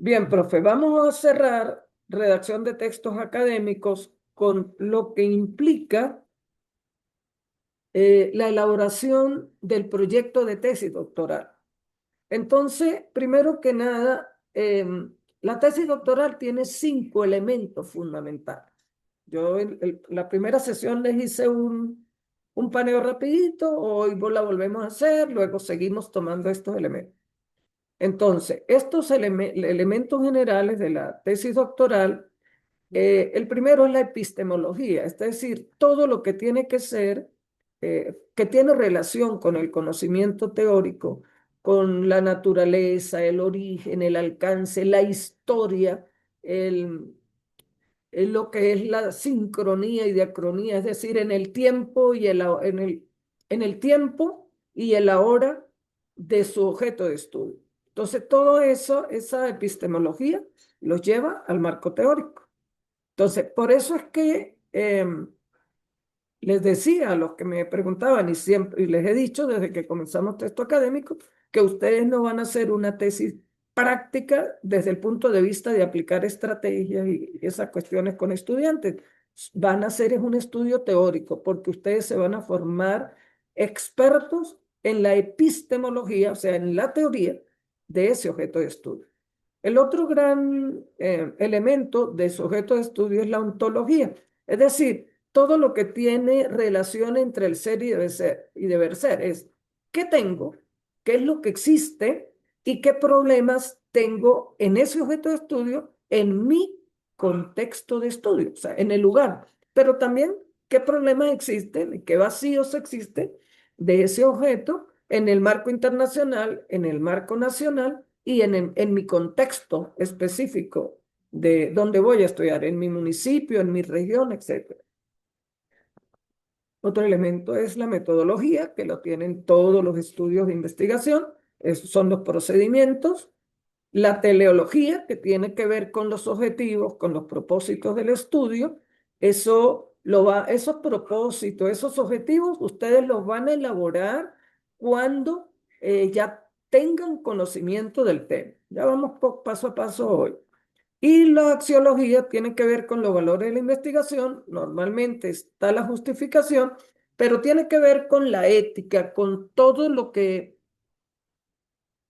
Bien, profe, vamos a cerrar redacción de textos académicos con lo que implica la elaboración del proyecto de tesis doctoral. Entonces, primero que nada, la tesis doctoral tiene 5 elementos fundamentales. Yo en la primera sesión les hice un paneo rapidito, hoy la volvemos a hacer, luego seguimos tomando estos elementos. Entonces, estos elementos generales de la tesis doctoral, el primero es la epistemología, es decir, todo lo que tiene que ser, que tiene relación con el conocimiento teórico, con la naturaleza, el origen, el alcance, la historia, el, lo que es la sincronía y diacronía, es decir, en el tiempo y en el tiempo y el ahora de su objeto de estudio. Entonces, todo eso, esa epistemología, los lleva al marco teórico. Entonces, por eso es que les decía a los que me preguntaban y siempre y les he dicho desde que comenzamos texto académico que ustedes no van a hacer una tesis práctica desde el punto de vista de aplicar estrategias y esas cuestiones con estudiantes. Van a hacer es un estudio teórico porque ustedes se van a formar expertos en la epistemología, o sea, en la teoría de ese objeto de estudio. El otro gran elemento de su objeto de estudio es la ontología, es decir, todo lo que tiene relación entre el ser y deber ser. Es qué tengo, qué es lo que existe y qué problemas tengo en ese objeto de estudio, en mi contexto de estudio, o sea, en el lugar. Pero también qué problemas existen y qué vacíos existen de ese objeto en el marco internacional, en el marco nacional y en mi contexto específico de donde voy a estudiar, en mi municipio, en mi región, etcétera. Otro elemento es la metodología, que lo tienen todos los estudios de investigación, esos son los procedimientos, la teleología, que tiene que ver con los objetivos, con los propósitos del estudio, esos propósitos, esos objetivos, ustedes los van a elaborar cuando ya tengan conocimiento del tema. Ya vamos paso a paso hoy. Y la axiología tiene que ver con los valores de la investigación, normalmente está la justificación, pero tiene que ver con la ética, con todo lo que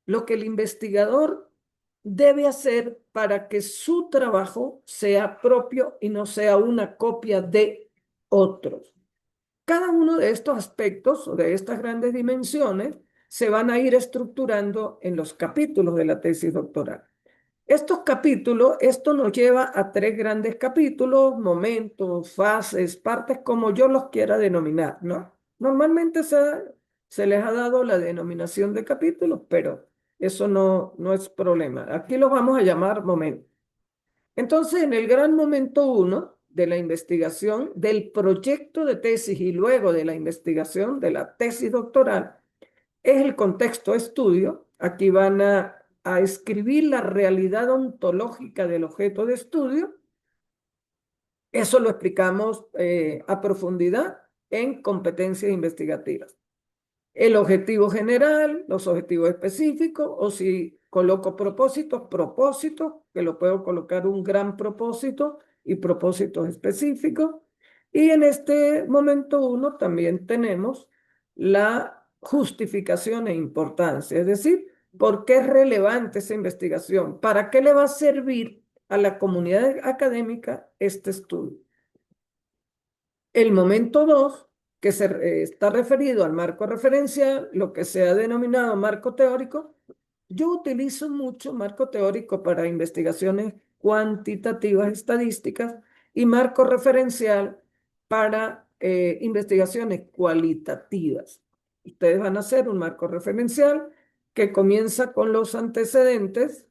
el investigador debe hacer para que su trabajo sea propio y no sea una copia de otros. Cada uno de estos aspectos o de estas grandes dimensiones se van a ir estructurando en los capítulos de la tesis doctoral. Estos capítulos, esto nos lleva a 3 grandes capítulos, momentos, fases, partes, como yo los quiera denominar, ¿no? Normalmente se les ha dado la denominación de capítulos, pero eso no es problema. Aquí los vamos a llamar momentos. Entonces, en el gran momento 1 de la investigación, del proyecto de tesis y luego de la investigación de la tesis doctoral, es el contexto de estudio. Aquí van a escribir la realidad ontológica del objeto de estudio. Eso lo explicamos a profundidad en competencias investigativas. El objetivo general, los objetivos específicos, o si coloco propósitos, que lo puedo colocar un gran propósito y propósitos específicos. Y en este momento 1 también tenemos la justificación e importancia, es decir, ¿por qué es relevante esa investigación? ¿Para qué le va a servir a la comunidad académica este estudio? El momento 2, que está referido al marco referencial, lo que se ha denominado marco teórico. Yo utilizo mucho marco teórico para investigaciones cuantitativas estadísticas y marco referencial para investigaciones cualitativas. Ustedes van a hacer un marco referencial que comienza con los antecedentes,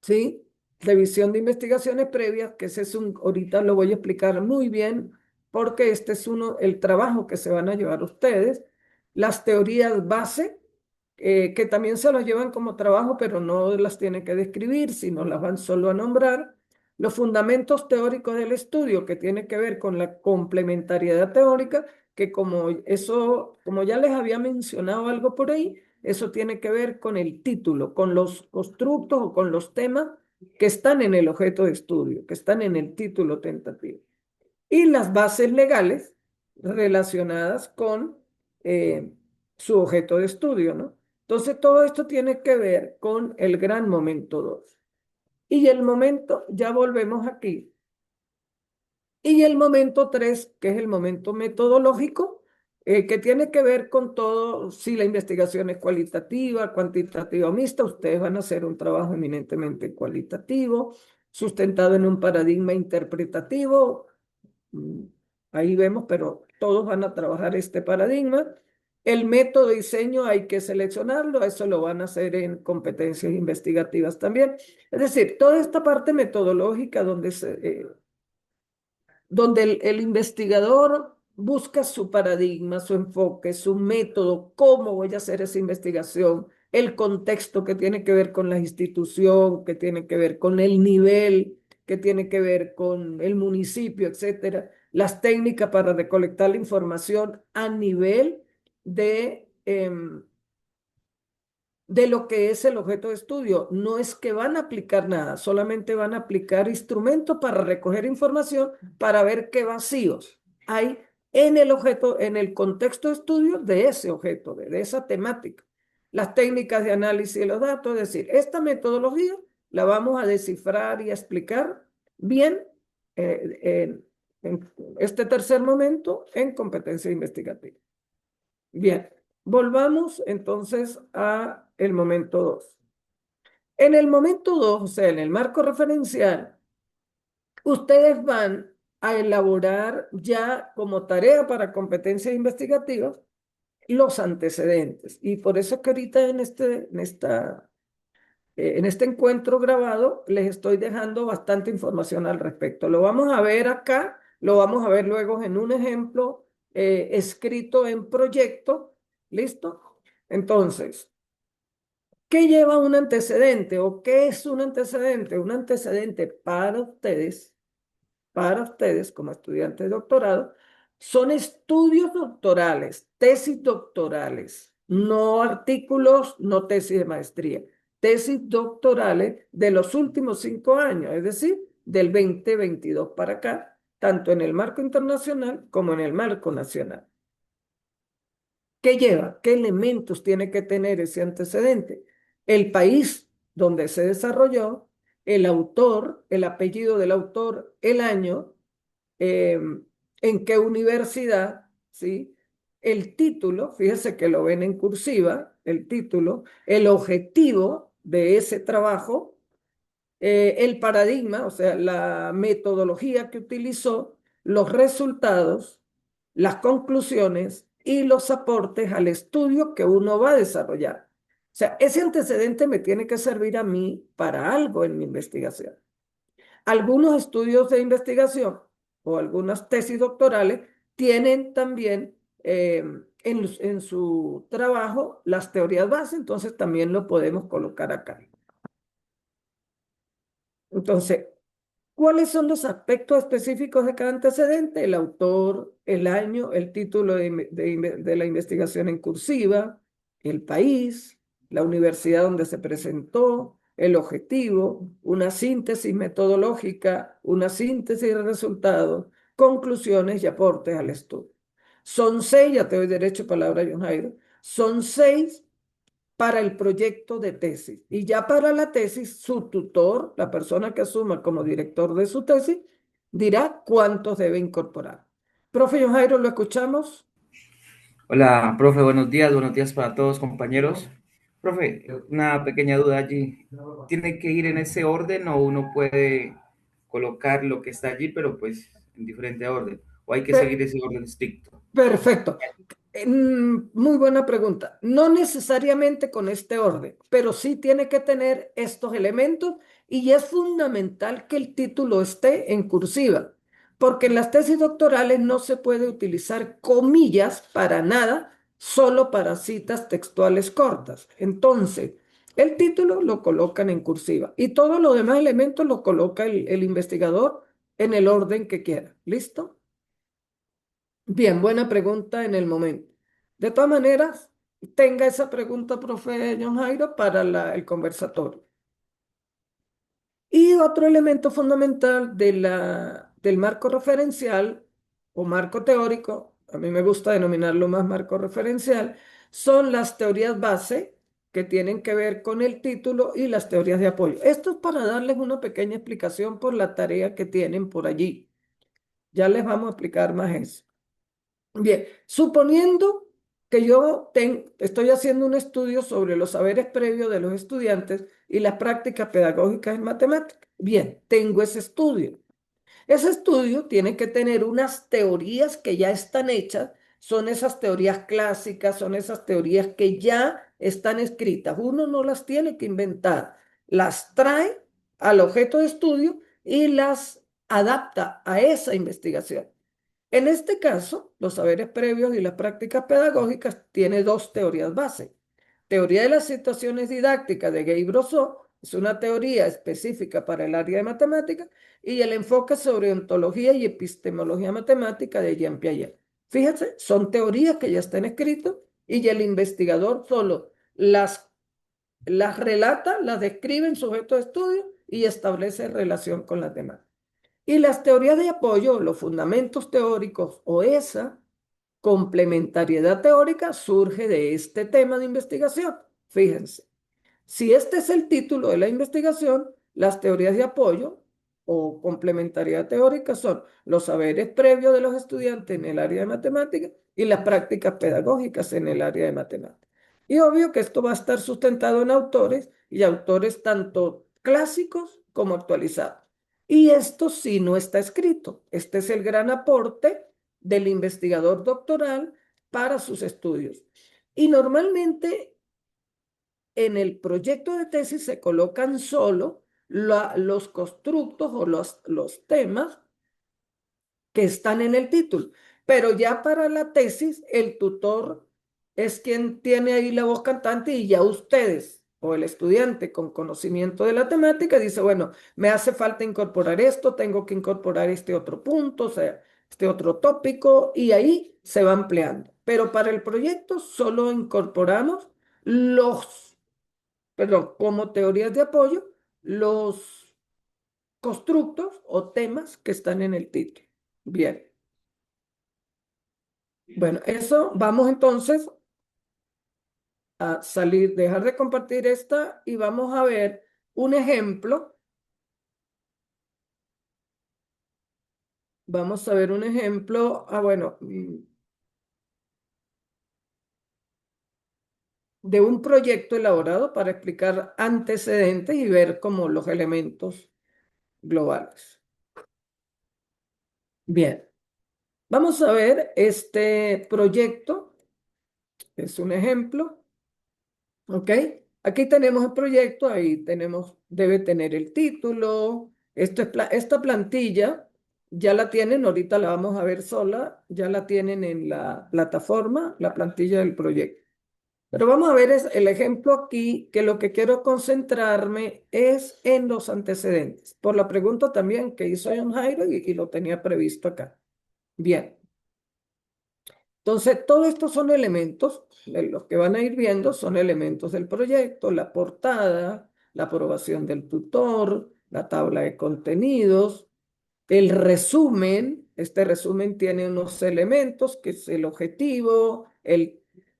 ¿sí? Revisión de investigaciones previas, que ese es ahorita lo voy a explicar muy bien, porque este es el trabajo que se van a llevar ustedes. Las teorías base, que también se los llevan como trabajo, pero no las tienen que describir, sino las van solo a nombrar. Los fundamentos teóricos del estudio, que tiene que ver con la complementariedad teórica, que como ya les había mencionado algo por ahí, eso tiene que ver con el título, con los constructos o con los temas que están en el objeto de estudio, que están en el título tentativo. Y las bases legales relacionadas con eh, su objeto de estudio, ¿no? Entonces, todo esto tiene que ver con el gran momento 2. Y el momento, ya volvemos aquí, y el momento 3, que es el momento metodológico, que tiene que ver con todo, si la investigación es cualitativa, cuantitativa o mixta, ustedes van a hacer un trabajo eminentemente cualitativo, sustentado en un paradigma interpretativo. mm, Ahí vemos, pero todos van a trabajar este paradigma. El método de diseño hay que seleccionarlo, eso lo van a hacer en competencias investigativas también. Es decir, toda esta parte metodológica donde el investigador busca su paradigma, su enfoque, su método, cómo voy a hacer esa investigación, el contexto que tiene que ver con la institución, que tiene que ver con el nivel, que tiene que ver con el municipio, etcétera, las técnicas para recolectar la información a nivel de lo que es el objeto de estudio. No es que van a aplicar nada, solamente van a aplicar instrumentos para recoger información para ver qué vacíos hay en el objeto, en el contexto de estudio de ese objeto, de esa temática. Las técnicas de análisis de los datos, es decir, esta metodología la vamos a descifrar y a explicar bien en este tercer momento en competencia investigativa. Bien, volvamos entonces a el momento 2. En el momento 2, o sea, en el marco referencial, ustedes van a elaborar ya como tarea para competencias investigativas los antecedentes. Y por eso es que ahorita en este encuentro grabado les estoy dejando bastante información al respecto. Lo vamos a ver acá, lo vamos a ver luego en un ejemplo escrito en proyecto. ¿Listo? Entonces, ¿qué lleva un antecedente o qué es un antecedente? Un antecedente para ustedes como estudiantes de doctorado, son estudios doctorales, tesis doctorales, no artículos, no tesis de maestría, tesis doctorales de los últimos 5 años, es decir, del 2022 para acá, tanto en el marco internacional como en el marco nacional. ¿Qué lleva? ¿Qué elementos tiene que tener ese antecedente? El país donde se desarrolló, el autor, el apellido del autor, el año, eh, en qué universidad, ¿sí? El título, fíjese que lo ven en cursiva, el título, el objetivo de ese trabajo, el paradigma, o sea, la metodología que utilizó, los resultados, las conclusiones y los aportes al estudio que uno va a desarrollar. O sea, ese antecedente me tiene que servir a mí para algo en mi investigación. Algunos estudios de investigación o algunas tesis doctorales tienen también en su trabajo las teorías base, entonces también lo podemos colocar acá. Entonces, ¿cuáles son los aspectos específicos de cada antecedente? El autor, el año, el título de la investigación en cursiva, el país, la universidad donde se presentó, el objetivo, una síntesis metodológica, una síntesis de resultados, conclusiones y aportes al estudio. Son 6, ya te doy derecho a palabra, John Jairo, son 6 para el proyecto de tesis. Y ya para la tesis, su tutor, la persona que asuma como director de su tesis, dirá cuántos debe incorporar. Profe John Jairo, ¿lo escuchamos? Hola, profe, buenos días para todos, compañeros. Profe, una pequeña duda allí. ¿Tiene que ir en ese orden o uno puede colocar lo que está allí, pero pues en diferente orden? ¿O hay que seguir ese orden estricto? Perfecto. Muy buena pregunta. No necesariamente con este orden, pero sí tiene que tener estos elementos y es fundamental que el título esté en cursiva, porque en las tesis doctorales no se puede utilizar comillas para nada, solo para citas textuales cortas. Entonces, el título lo colocan en cursiva y todos los demás elementos lo coloca el investigador en el orden que quiera. ¿Listo? Bien, buena pregunta en el momento. De todas maneras, tenga esa pregunta, profe John Jairo, para el conversatorio. Y otro elemento fundamental del marco referencial o marco teórico, a mí me gusta denominarlo más marco referencial, son las teorías base que tienen que ver con el título y las teorías de apoyo. Esto es para darles una pequeña explicación por la tarea que tienen por allí. Ya les vamos a explicar más eso. Bien, suponiendo que yo estoy haciendo un estudio sobre los saberes previos de los estudiantes y las prácticas pedagógicas en matemáticas. Bien, tengo ese estudio. Ese estudio tiene que tener unas teorías que ya están hechas, son esas teorías clásicas, son esas teorías que ya están escritas. Uno no las tiene que inventar, las trae al objeto de estudio y las adapta a esa investigación. En este caso, los saberes previos y las prácticas pedagógicas tiene dos teorías base. Teoría de las situaciones didácticas de Gay-Brosseau es una teoría específica para el área de matemáticas y el enfoque sobre ontología y epistemología matemática de Jean Piaget. Fíjense, son teorías que ya están escritas y el investigador solo las relata, las describe en sujeto de estudio y establece relación con las demás. Y las teorías de apoyo, los fundamentos teóricos o esa complementariedad teórica surge de este tema de investigación. Fíjense, si este es el título de la investigación, las teorías de apoyo o complementariedad teórica son los saberes previos de los estudiantes en el área de matemáticas y las prácticas pedagógicas en el área de matemáticas. Y obvio que esto va a estar sustentado en autores y autores tanto clásicos como actualizados. Y esto sí no está escrito. Este es el gran aporte del investigador doctoral para sus estudios. Y normalmente en el proyecto de tesis se colocan solo los constructos o los temas que están en el título, pero ya para la tesis el tutor es quien tiene ahí la voz cantante y ya ustedes o el estudiante con conocimiento de la temática dice, bueno, me hace falta incorporar esto, tengo que incorporar este otro punto, o sea, este otro tópico y ahí se va ampliando. Pero para el proyecto solo incorporamos como teorías de apoyo, los constructos o temas que están en el título. Bien. Bueno, eso vamos entonces a salir, dejar de compartir esta y vamos a ver un ejemplo. Vamos a ver un ejemplo, bueno, de un proyecto elaborado para explicar antecedentes y ver como los elementos globales. Bien, vamos a ver este proyecto, es un ejemplo. ¿Ok? Aquí tenemos el proyecto, ahí tenemos, debe tener el título. Esta plantilla ya la tienen, ahorita la vamos a ver sola, ya la tienen en la plataforma, la plantilla del proyecto. Pero vamos a ver el ejemplo aquí, que lo que quiero concentrarme es en los antecedentes, por la pregunta también que hizo John Jairo y lo tenía previsto acá. Bien. Entonces, todos estos son elementos, los que van a ir viendo son elementos del proyecto, la portada, la aprobación del tutor, la tabla de contenidos, el resumen. Este resumen tiene unos elementos que es el objetivo,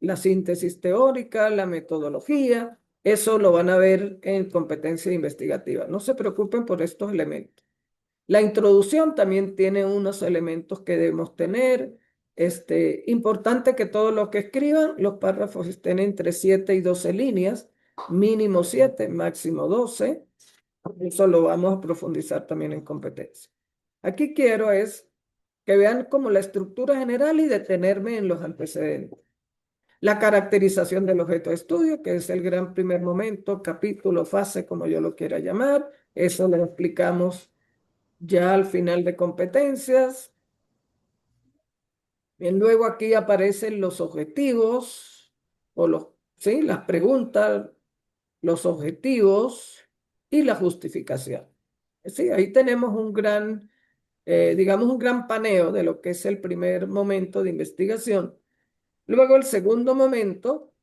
la síntesis teórica, la metodología. Eso lo van a ver en competencia investigativa. No se preocupen por estos elementos. La introducción también tiene unos elementos que debemos tener. Importante que todo lo que escriban, los párrafos estén entre 7 y 12 líneas, mínimo 7, máximo 12. Eso lo vamos a profundizar también en competencia. Aquí quiero es que vean como la estructura general y detenerme en los antecedentes. La caracterización del objeto de estudio, que es el gran primer momento, capítulo, fase, como yo lo quiera llamar. Eso lo explicamos ya al final de competencias. Bien, luego aquí aparecen los objetivos o ¿sí? Las preguntas, los objetivos y la justificación. Sí, ahí tenemos digamos, un gran paneo de lo que es el primer momento de investigación. Luego el segundo momento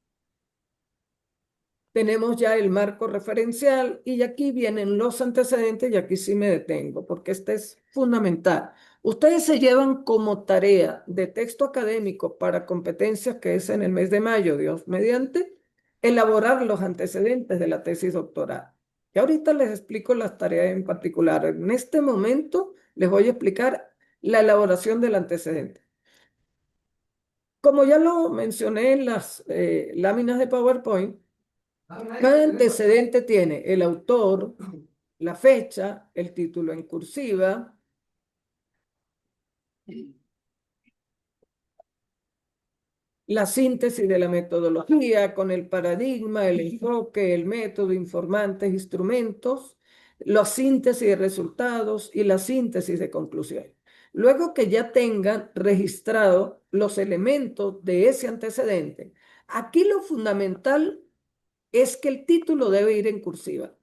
Tenemos ya el marco referencial y aquí vienen los antecedentes y aquí sí me detengo porque este es fundamental. Ustedes se llevan como tarea de texto académico para competencias que es en el mes de mayo, Dios mediante, elaborar los antecedentes de la tesis doctoral. Y ahorita les explico las tareas en particular. En este momento les voy a explicar la elaboración del antecedente. Como ya lo mencioné en las láminas de PowerPoint, cada antecedente tiene el autor, la fecha, el título en cursiva, la síntesis de la metodología con el paradigma, el enfoque, el método, informantes, instrumentos, la síntesis de resultados y la síntesis de conclusiones. Luego que ya tengan registrado los elementos de ese antecedente, aquí lo fundamental es que el título debe ir en cursiva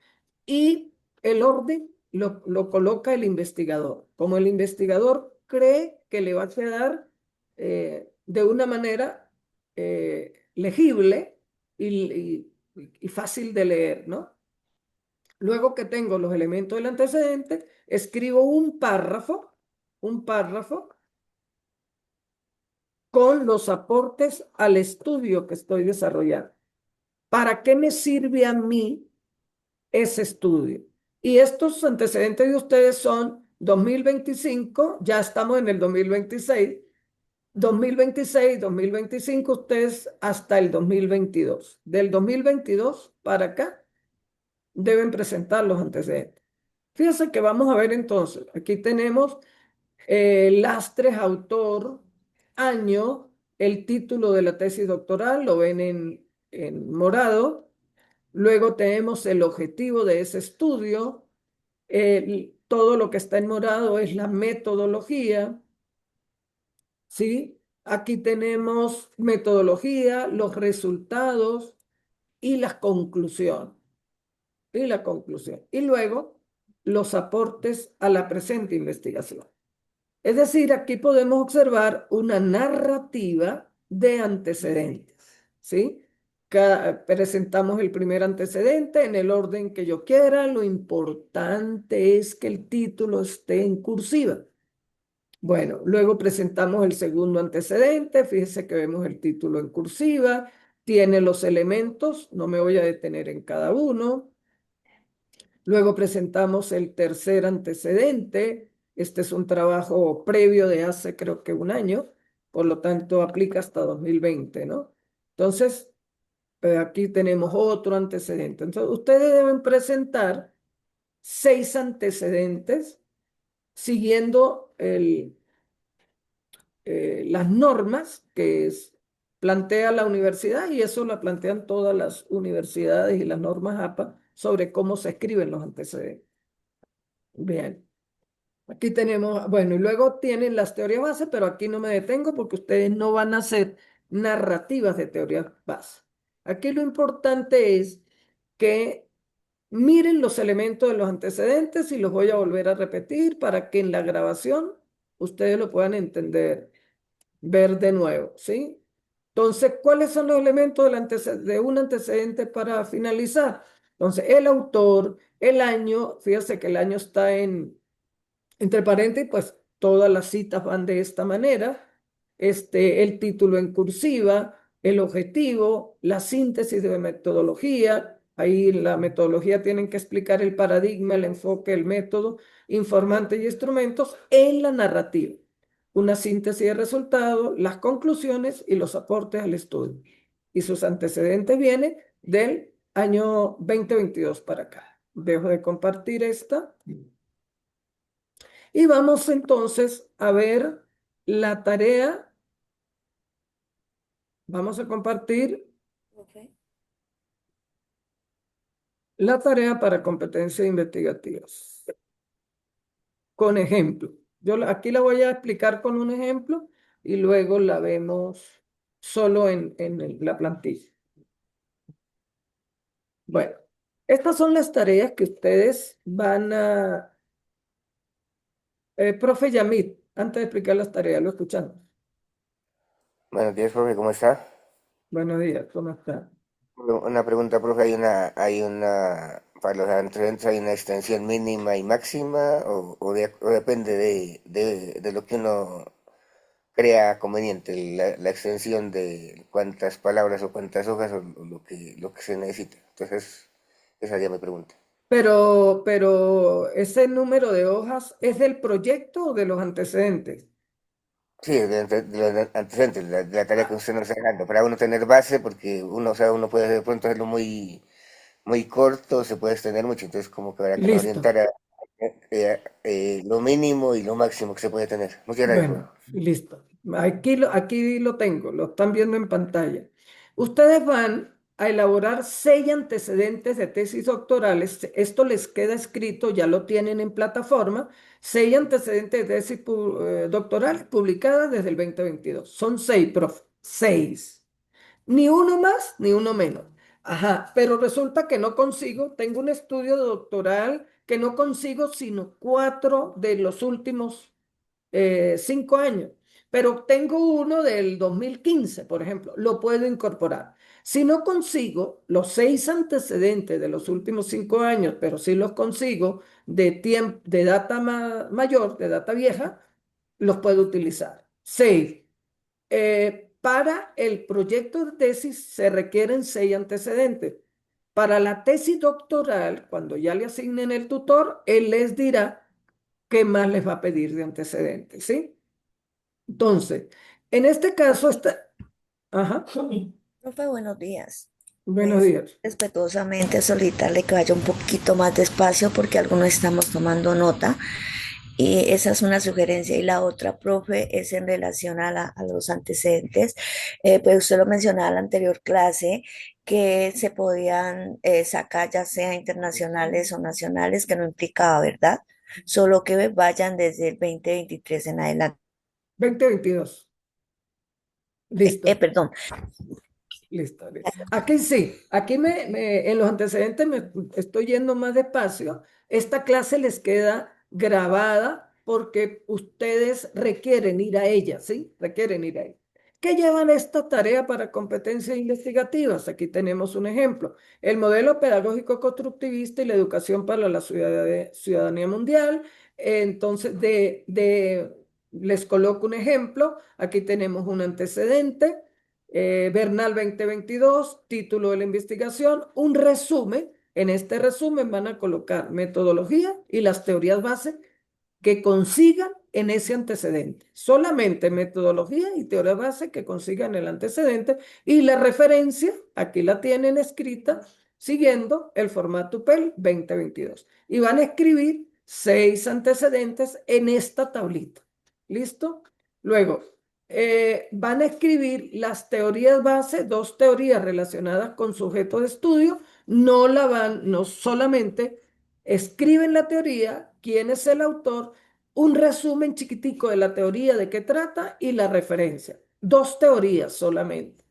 y el orden lo coloca el investigador. Como el investigador cree que le va a quedar de una manera legible y fácil de leer, ¿no? Luego que tengo los elementos del antecedente, escribo un párrafo con los aportes al estudio que estoy desarrollando. ¿Para qué me sirve a mí ese estudio? Y estos antecedentes de ustedes son 2025, ya estamos en el 2026, 2025, ustedes hasta el 2022. Del 2022 para acá deben presentar los antecedentes. Fíjense que vamos a ver entonces, aquí tenemos lastres, autor, año, el título de la tesis doctoral, lo ven en morado. Luego tenemos el objetivo de ese estudio. Todo lo que está en morado es la metodología, ¿sí? Aquí tenemos metodología, los resultados y las conclusiones. Y la conclusión. Y luego los aportes a la presente investigación. Es decir, aquí podemos observar una narrativa de antecedentes, ¿sí? Presentamos el primer antecedente en el orden que yo quiera. Lo importante es que el título esté en cursiva. Bueno, luego presentamos el segundo antecedente. Fíjese que vemos el título en cursiva. Tiene los elementos. No me voy a detener en cada uno. Luego presentamos el tercer antecedente. Este es un trabajo previo de hace creo que un año, por lo tanto aplica hasta 2020, ¿no? Entonces, aquí tenemos otro antecedente. Entonces, ustedes deben presentar 6 antecedentes siguiendo las normas plantea la universidad y eso la plantean todas las universidades y las normas APA sobre cómo se escriben los antecedentes. Bien. Aquí tenemos, bueno, y luego tienen las teorías base, pero aquí no me detengo porque ustedes no van a hacer narrativas de teorías base. Aquí lo importante es que miren los elementos de los antecedentes y los voy a volver a repetir para que en la grabación ustedes lo puedan entender, ver de nuevo, ¿sí? Entonces, ¿cuáles son los elementos de un antecedente para finalizar? Entonces, el autor, el año, fíjense que el año está entre paréntesis, pues todas las citas van de esta manera. El título en cursiva, el objetivo, la síntesis de metodología. Ahí la metodología tienen que explicar el paradigma, el enfoque, el método, informantes y instrumentos en la narrativa. Una síntesis de resultados, las conclusiones y los aportes al estudio. Y sus antecedentes vienen del año 2022 para acá. Dejo de compartir esta. Y vamos entonces a ver la tarea. Vamos a compartir la tarea para competencias investigativas con ejemplo. Aquí la voy a explicar con un ejemplo y luego la vemos solo en la plantilla. Bueno, estas son las tareas que ustedes van a... profe Yamit, antes de explicar las tareas, ¿lo escuchamos? Buenos días, profe, ¿cómo está? Buenos días, ¿cómo está? Una pregunta, profe, para los antecedentes hay una extensión mínima y máxima o depende de lo que uno crea conveniente, la extensión de cuántas palabras o cuántas hojas o lo que se necesita? Entonces, esa sería mi pregunta. Pero ese número de hojas es del proyecto o de los antecedentes. Sí, de los antecedentes, de la tarea que usted nos está dejando, para uno tener base, porque uno, o sea, uno puede de pronto hacerlo muy corto, se puede extender mucho, entonces como que habrá que nos Listo. orientara lo mínimo y lo máximo que se puede tener. Muchas gracias, profe. Bueno, listo. Aquí lo tengo, lo están viendo en pantalla. Ustedes van a elaborar 6 antecedentes de tesis doctorales. Esto les queda escrito, ya lo tienen en plataforma. 6 antecedentes de tesis doctorales publicadas desde el 2022. Son 6, profe. 6. Ni uno más, ni uno menos. Ajá, pero resulta que no consigo, tengo un estudio doctoral que no consigo sino 4 de los últimos 5 años, pero tengo uno del 2015, por ejemplo, lo puedo incorporar. Si no consigo los 6 antecedentes de los últimos 5 años, pero sí los consigo de tiempo, de data mayor, de data vieja, los puedo utilizar. 6. Para el proyecto de tesis se requieren 6 antecedentes. Para la tesis doctoral, cuando ya le asignen el tutor, él les dirá qué más les va a pedir de antecedentes, ¿sí? Entonces, en este caso está... Ajá, Profe, buenos días. buenos días. Respetuosamente solicitarle que vaya un poquito más despacio porque algunos estamos tomando nota y esa es una sugerencia. Y la otra, profe, es en relación a los antecedentes. Pues usted lo mencionaba en la anterior clase que se podían sacar ya sea internacionales o nacionales, que no implicaba, ¿verdad? Solo que vayan desde el 2023 en adelante. 2022. Listo. Perdón. Listo, listo. Aquí sí, aquí en los antecedentes me estoy yendo más despacio. Esta clase les queda grabada porque ustedes requieren ir a ella, ¿sí? Requieren ir a ella. ¿Qué llevan esta tarea para competencias investigativas? Aquí tenemos un ejemplo. El modelo pedagógico constructivista y la educación para la ciudadanía mundial. Entonces, les coloco un ejemplo. Aquí tenemos un antecedente. Bernal 2022, título de la investigación, un resumen. En este resumen van a colocar metodología y las teorías base que consigan en ese antecedente. Solamente metodología y teoría base que consigan el antecedente y la referencia, aquí la tienen escrita, siguiendo el formato PEL 2022. Y van a escribir 6 antecedentes en esta tablita. ¿Listo? Luego, van a escribir las teorías base, 2 teorías relacionadas con sujeto de estudio, no solamente escriben la teoría, quién es el autor, un resumen chiquitico de la teoría, de qué trata y la referencia. 2 teorías solamente.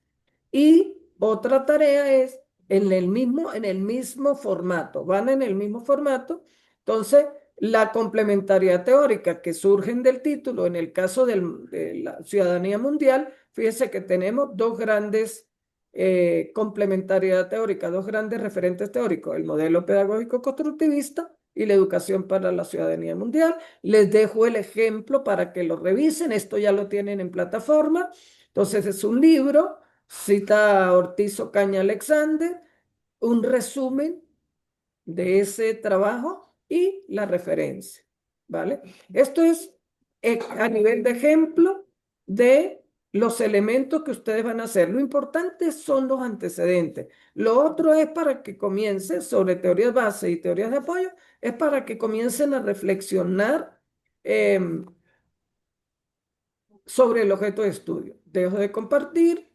Y otra tarea es en el mismo formato, van en el mismo formato. Entonces, la complementariedad teórica que surgen del título, en el caso de la ciudadanía mundial, fíjese que tenemos dos grandes complementariedad teórica, dos grandes referentes teóricos, el modelo pedagógico constructivista y la educación para la ciudadanía mundial. Les dejo el ejemplo para que lo revisen, esto ya lo tienen en plataforma. Entonces, es un libro. Cita a Ortiz Ocaña Alexander, un resumen de ese trabajo y la referencia, ¿vale? Esto es a nivel de ejemplo de los elementos que ustedes van a hacer. Lo importante son los antecedentes. Lo otro es para que comiencen sobre teorías base y teorías de apoyo, es para que comiencen a reflexionar sobre el objeto de estudio. Dejo de compartir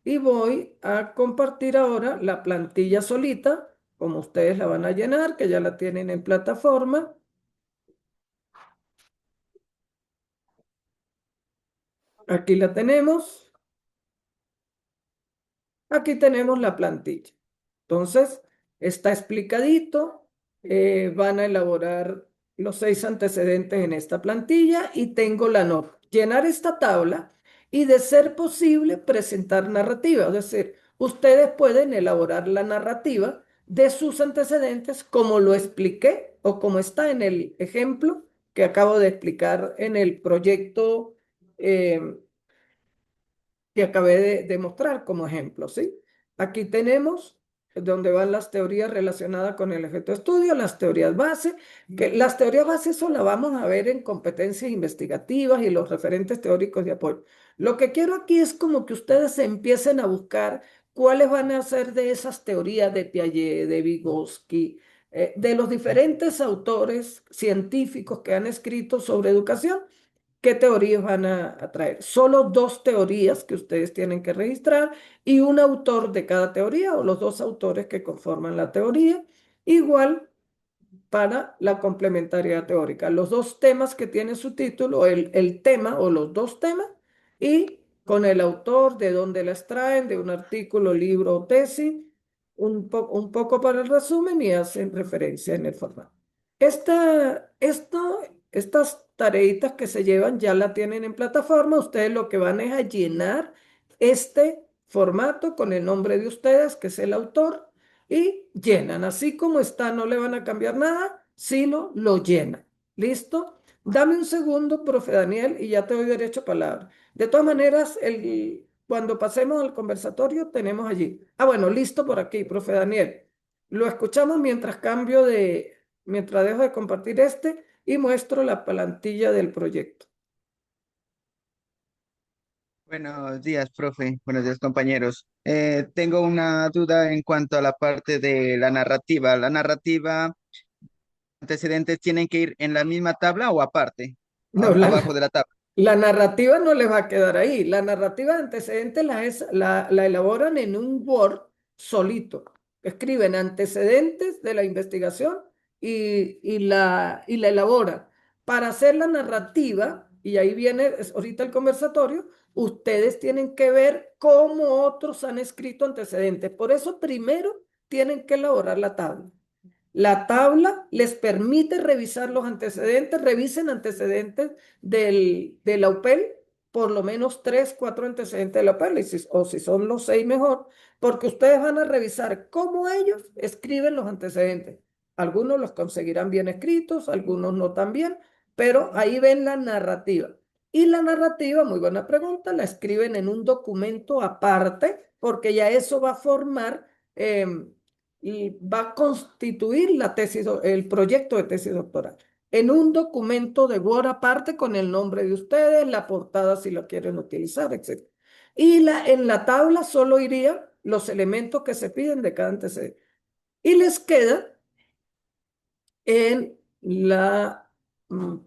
y voy a compartir ahora la plantilla solita, como ustedes la van a llenar, que ya la tienen en plataforma. Aquí la tenemos. Aquí tenemos la plantilla. Entonces, está explicadito. Van a elaborar los 6 antecedentes en esta plantilla y tengo la nota. Llenar esta tabla y de ser posible presentar narrativa, es decir, ustedes pueden elaborar la narrativa de sus antecedentes como lo expliqué o como está en el ejemplo que acabo de explicar en el proyecto eh, que acabé de mostrar como ejemplo, ¿sí? Aquí tenemos donde van las teorías relacionadas con el objeto de estudio, las teorías base, que las teorías base eso la vamos a ver en competencias investigativas y los referentes teóricos de apoyo. Lo que quiero aquí es como que ustedes empiecen a buscar cuáles van a ser de esas teorías de Piaget, de Vygotsky, de los diferentes autores científicos que han escrito sobre educación. ¿Qué teorías van a traer? Solo dos teorías que ustedes tienen que registrar y un autor de cada teoría o los dos autores que conforman la teoría. Igual para la complementariedad teórica. Los dos temas que tiene su título, el tema o los dos temas, y con el autor, de dónde la extraen, de un artículo, libro o tesis, un poco para el resumen y hacen referencia en el formato. Estas tareitas que se llevan ya la tienen en plataforma. Ustedes lo que van es a llenar este formato con el nombre de ustedes, que es el autor, y llenan. Así como está, no le van a cambiar nada, sino lo llenan. ¿Listo? Dame un segundo, profe Daniel, y ya te doy derecho a palabra. De todas maneras, cuando pasemos al conversatorio, tenemos allí. Ah, bueno, listo por aquí, profe Daniel. Lo escuchamos mientras dejo de compartir y muestro la plantilla del proyecto. Buenos días, profe. Buenos días, compañeros. Tengo una duda en cuanto a la parte de la narrativa. ¿La narrativa antecedentes tienen que ir en la misma tabla o aparte, No, abajo de la tabla? la narrativa no les va a quedar ahí. La narrativa de antecedentes la elaboran en un Word solito. Escriben antecedentes de la investigación y la elaboran. Para hacer la narrativa, y ahí viene ahorita el conversatorio, ustedes tienen que ver cómo otros han escrito antecedentes. Por eso primero tienen que elaborar la tabla. La tabla les permite revisar los antecedentes, revisen antecedentes de la UPEL, por lo menos 3, 4 antecedentes de la UPEL, o si son los 6 mejor, porque ustedes van a revisar cómo ellos escriben los antecedentes. Algunos los conseguirán bien escritos, algunos no tan bien, pero ahí ven la narrativa. Y la narrativa, muy buena pregunta, la escriben en un documento aparte, porque ya eso va a formar... y va a constituir el proyecto de tesis doctoral en un documento de Word aparte con el nombre de ustedes, la portada si lo quieren utilizar, etc. Y en la tabla solo irían los elementos que se piden de cada antecedente. Y les queda en la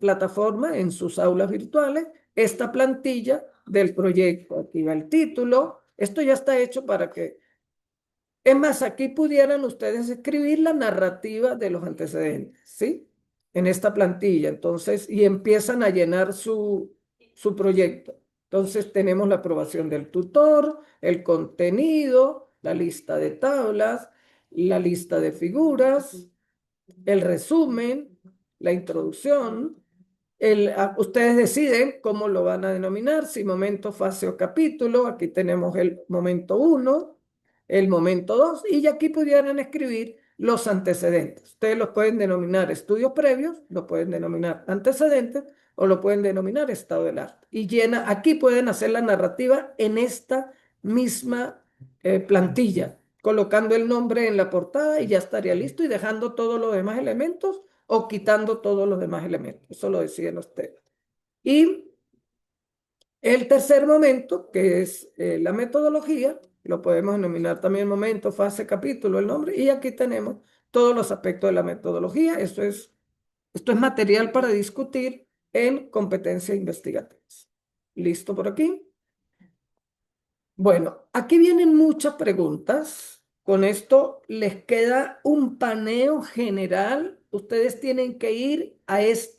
plataforma, en sus aulas virtuales, esta plantilla del proyecto. Aquí va el título. Esto ya está hecho para que es más, aquí pudieran ustedes escribir la narrativa de los antecedentes, ¿sí? En esta plantilla, entonces, y empiezan a llenar su proyecto. Entonces, tenemos la aprobación del tutor, el contenido, la lista de tablas, la lista de figuras, el resumen, la introducción. Ustedes deciden cómo lo van a denominar, si momento, fase o capítulo. Aquí tenemos el momento 1, el momento 2, y aquí pudieran escribir los antecedentes. Ustedes los pueden denominar estudios previos, lo pueden denominar antecedentes o lo pueden denominar estado del arte. Y aquí pueden hacer la narrativa en esta misma plantilla, colocando el nombre en la portada y ya estaría listo y dejando todos los demás elementos o quitando todos los demás elementos. Eso lo deciden ustedes. Y el tercer momento, que es la metodología, lo podemos denominar también momento, fase, capítulo, el nombre, y aquí tenemos todos los aspectos de la metodología. Esto es material para discutir en competencias investigativas. ¿Listo por aquí? Bueno, aquí vienen muchas preguntas. Con esto les queda un paneo general. Ustedes tienen que ir a este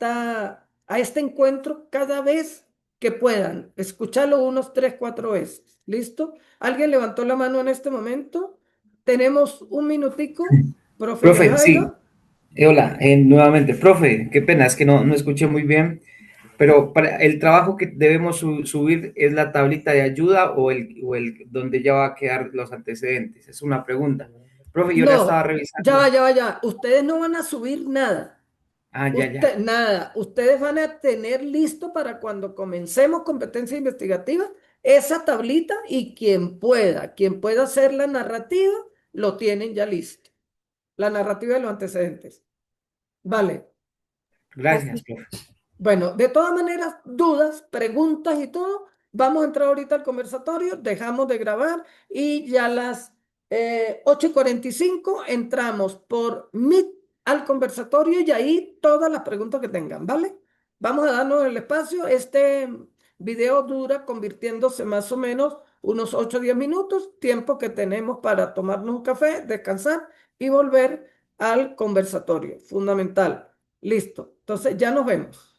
encuentro cada vez que puedan. Escucharlo unos 3, 4 veces. ¿Listo? ¿Alguien levantó la mano en este momento? Tenemos un minutico. Profe Profe, sí. Jairo. Hola, nuevamente. Profe, qué pena, es que no escuché muy bien. Pero para el trabajo que debemos subir es la tablita de ayuda o el donde ya va a quedar los antecedentes. Es una pregunta. Profe, yo la estaba No, ya va, revisando. ya va, ya. Ustedes no van a subir nada. Ah, ya, ya. Usted, nada. Ustedes van a tener listo para cuando comencemos competencia investigativa esa tablita y quien pueda hacer la narrativa, lo tienen ya listo. La narrativa de los antecedentes. Vale. Ok. Gracias, profe. Bueno, de todas maneras, dudas, preguntas y todo, vamos a entrar ahorita al conversatorio, dejamos de grabar y ya a las 8:45 entramos por Meet al conversatorio y ahí todas las preguntas que tengan, ¿vale? Vamos a darnos el espacio. Este video dura convirtiéndose más o menos unos 8 o 10 minutos, tiempo que tenemos para tomarnos un café, descansar y volver al conversatorio. Fundamental. Listo. Entonces ya nos vemos.